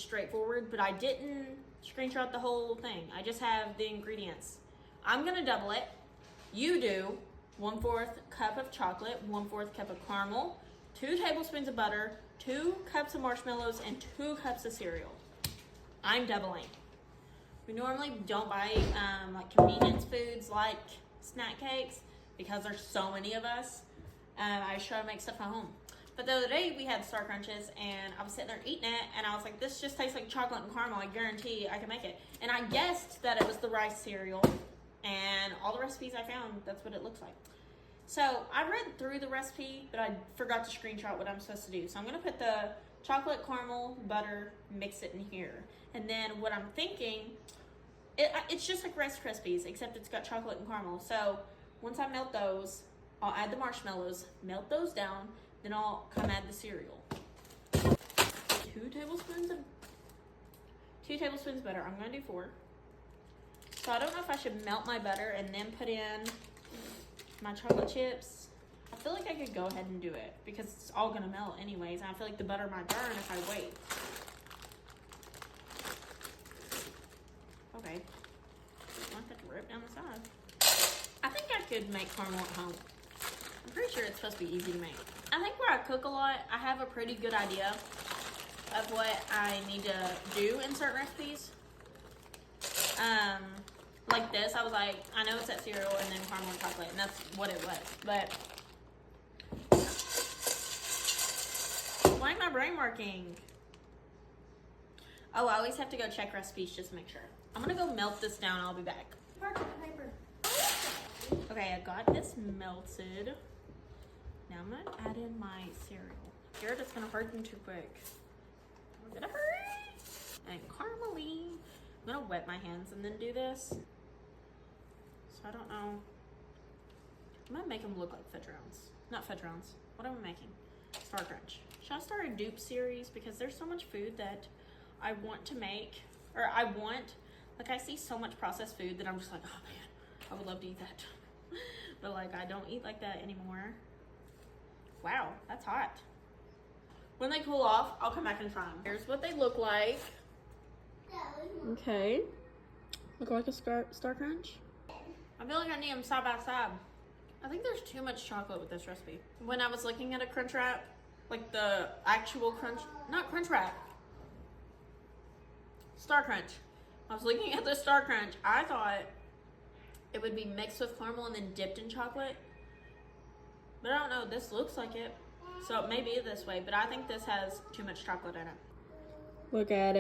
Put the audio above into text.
straightforward, but I didn't screenshot the whole thing. I just have the ingredients. I'm gonna double it. You do 1/4 cup of chocolate, 1/4 cup of caramel, 2 tablespoons of butter, 2 cups of marshmallows, and 2 cups of cereal. I'm doubling. We normally don't buy like convenience foods like snack cakes because there's so many of us. I just try to make stuff at home. But the other day we had Star Crunches and I was sitting there eating it and I was like, this just tastes like chocolate and caramel. I guarantee I can make it. And I guessed that it was the rice cereal, and all the recipes I found, that's what it looks like. So I read through the recipe, but I forgot to screenshot what I'm supposed to do. So I'm gonna put the chocolate, caramel, butter, mix it in here. And then what I'm thinking, it's just like Rice Krispies, except it's got chocolate and caramel. So once I melt those, I'll add the marshmallows, melt those down, then I'll come add the cereal. 2 tablespoons of butter. I'm gonna do 4. So I don't know if I should melt my butter and then put in my chocolate chips. I feel like I could go ahead and do it because it's all gonna melt anyways, and I feel like the butter might burn if I wait. Okay. I might have to rip down the side. I think I could make caramel at home. I'm pretty sure it's supposed to be easy to make. I think where I cook a lot, I have a pretty good idea of what I need to do in certain recipes. Like this, I was like, I know it's that cereal and then caramel and chocolate, and that's what it was. But why ain't my brain working? Oh, I always have to go check recipes just to make sure. I'm gonna go melt this down. I'll be back. Okay, I got this melted. Now I'm gonna add in my cereal. Scared it's gonna harden too quick. I'm gonna hurry. And caramely. I'm gonna wet my hands and then do this. So I don't know. I'm gonna make them look like fudge rounds. Not fudge rounds. What am I making? Star Crunch. Should I start a dupe series? Because there's so much food that I want to make. Or like I see so much processed food that I'm just like, oh man, I would love to eat that. But like I don't eat like that anymore. Wow, that's hot. When they cool off, I'll come back and try them. Here's what they look like. Okay. Look like a Star Crunch. I feel like I need them side by side. I think there's too much chocolate with this recipe. When I was looking at a Crunch Wrap, like the actual Crunch, not Crunch Wrap, Star Crunch. I was looking at the Star Crunch. I thought it would be mixed with caramel and then dipped in chocolate. But I don't know, this looks like it. So it may be this way, but I think this has too much chocolate in it. Look at it.